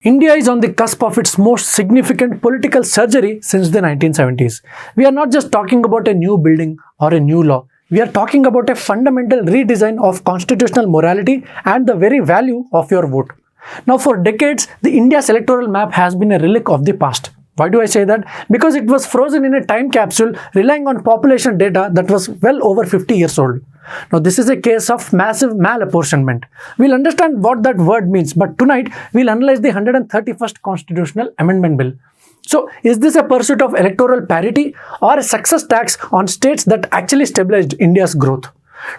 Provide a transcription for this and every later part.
India is on the cusp of its most significant political surgery since the 1970s. We are not just talking about a new building or a new law. We are talking about a fundamental redesign of constitutional morality and the very value of your vote. Now, for decades, the India's electoral map has been a relic of the past. Why do I say that? Because it was frozen in a time capsule relying on population data that was well over 50 years old. Now, this is a case of massive malapportionment. We'll understand what that word means, but tonight we'll analyze the 131st Constitutional Amendment Bill. So, is this a pursuit of electoral parity or a success tax on states that actually stabilized India's growth?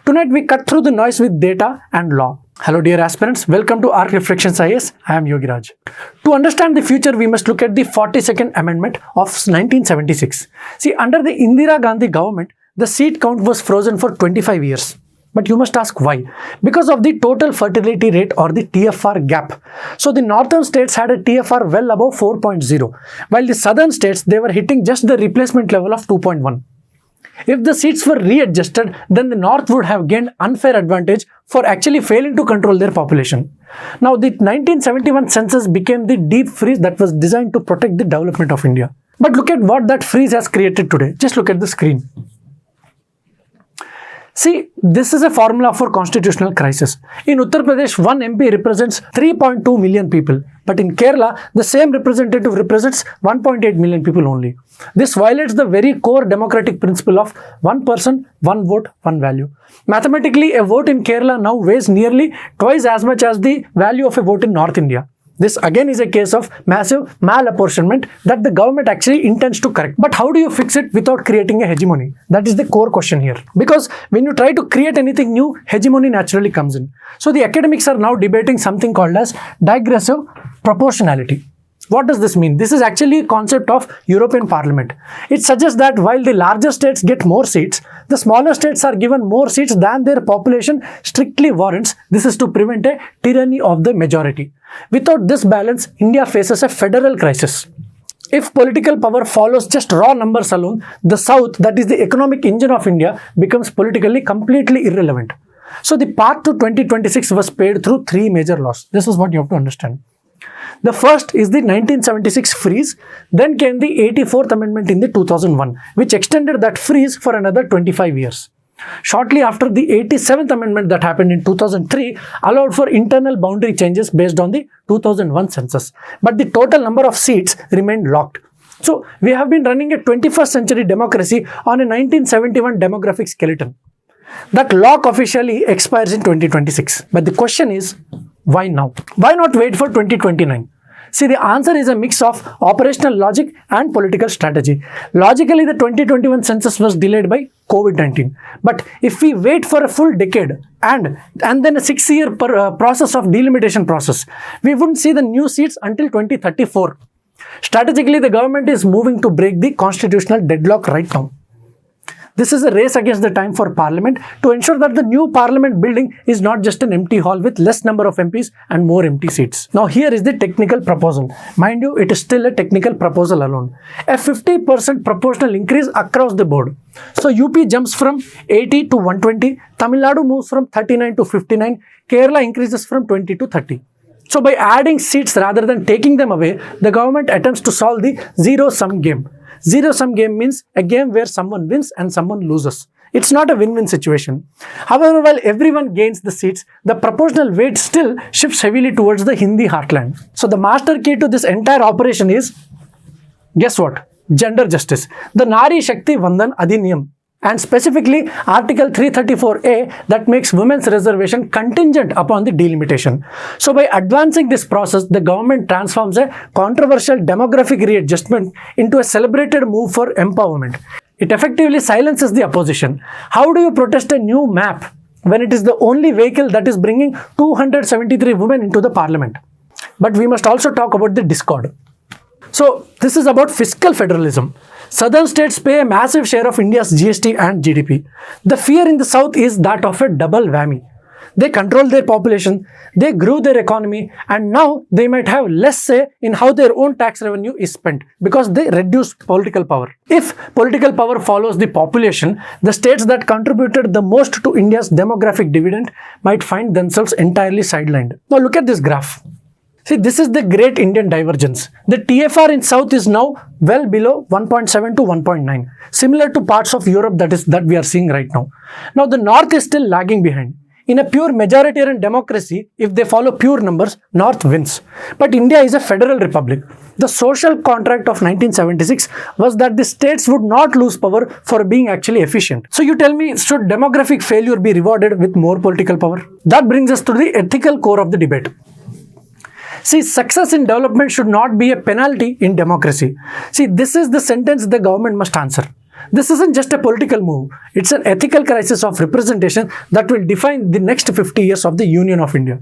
Tonight we cut through the noise with data and law. Hello dear aspirants, welcome to ARK Reflections IAS. I am Yogi Raj. To understand the future, we must look at the 42nd Amendment of 1976. See, under the Indira Gandhi government, the seat count was frozen for 25 years. But you must ask why? Because of the total fertility rate or the TFR gap. So the northern states had a TFR well above 4.0, while the southern states, they were hitting just the replacement level of 2.1. If the seats were readjusted, then the north would have gained unfair advantage for actually failing to control their population. Now, the 1971 census became the deep freeze that was designed to protect the development of India. But look at what that freeze has created today. Just look at the screen. See, this is a formula for constitutional crisis. In Uttar Pradesh, one MP represents 3.2 million people. But in Kerala, the same representative represents 1.8 million people only. This violates the very core democratic principle of one person, one vote, one value. Mathematically, a vote in Kerala now weighs nearly twice as much as the value of a vote in North India. This again is a case of massive malapportionment that the government actually intends to correct. But how do you fix it without creating a hegemony? That is the core question here. Because when you try to create anything new, hegemony naturally comes in. So the academics are now debating something called as digressive proportionality. What does this mean? This is actually a concept of European Parliament. It suggests that while the larger states get more seats, the smaller states are given more seats than their population strictly warrants. This is to prevent a tyranny of the majority. Without this balance, India faces a federal crisis. If political power follows just raw numbers alone, the South, that is the economic engine of India, becomes politically completely irrelevant. So the path to 2026 was paved through three major laws. This is what you have to understand. The first is the 1976 freeze, then came the 84th Amendment in the 2001, which extended that freeze for another 25 years. Shortly after, the 87th Amendment that happened in 2003 allowed for internal boundary changes based on the 2001 census, but the total number of seats remained locked. So, we have been running a 21st century democracy on a 1971 demographic skeleton. That lock officially expires in 2026, but the question is, why now? Why not wait for 2029? See, the answer is a mix of operational logic and political strategy. Logically, the 2021 census was delayed by COVID-19. But if we wait for a full decade and then a 6-year process of delimitation process, we wouldn't see the new seats until 2034. Strategically, the government is moving to break the constitutional deadlock right now. This is a race against the time for Parliament to ensure that the new Parliament building is not just an empty hall with less number of MPs and more empty seats. Now here is the technical proposal. Mind you, it is still a technical proposal alone. A 50% proportional increase across the board. So UP jumps from 80 to 120, Tamil Nadu moves from 39 to 59, Kerala increases from 20 to 30. So by adding seats rather than taking them away, the government attempts to solve the zero-sum game. Zero-sum game means a game where someone wins and someone loses. It's not a win-win situation. However, while everyone gains the seats, the proportional weight still shifts heavily towards the Hindi heartland. So the master key to this entire operation is, guess what? Gender justice. The Nari Shakti Vandan Adhiniyam. And specifically Article 334A that makes women's reservation contingent upon the delimitation. So by advancing this process, the government transforms a controversial demographic readjustment into a celebrated move for empowerment. It effectively silences the opposition. How do you protest a new map when it is the only vehicle that is bringing 273 women into the parliament? But we must also talk about the discord. So this is about fiscal federalism. Southern states pay a massive share of India's GST and GDP. The fear in the South is that of a double whammy. They control their population, they grew their economy, and now they might have less say in how their own tax revenue is spent because they reduce political power. If political power follows the population, the states that contributed the most to India's demographic dividend might find themselves entirely sidelined. Now look at this graph. See, this is the great Indian divergence. The TFR in South is now well below 1.7 to 1.9, similar to parts of Europe that we are seeing right now. Now, the North is still lagging behind. In a pure majoritarian democracy, if they follow pure numbers, North wins. But India is a federal republic. The social contract of 1976 was that the states would not lose power for being actually efficient. So you tell me, should demographic failure be rewarded with more political power? That brings us to the ethical core of the debate. See, success in development should not be a penalty in democracy. See, this is the sentence the government must answer. This isn't just a political move. It's an ethical crisis of representation that will define the next 50 years of the Union of India.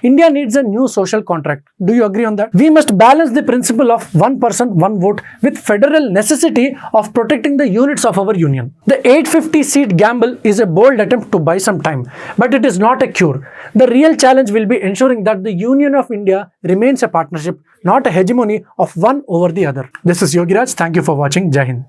India needs a new social contract. Do you agree on that? We must balance the principle of one person, one vote with federal necessity of protecting the units of our union. The 850 seat gamble is a bold attempt to buy some time, but it is not a cure. The real challenge will be ensuring that the Union of India remains a partnership, not a hegemony of one over the other. This is Yogiraj. Thank you for watching. Jai Hind.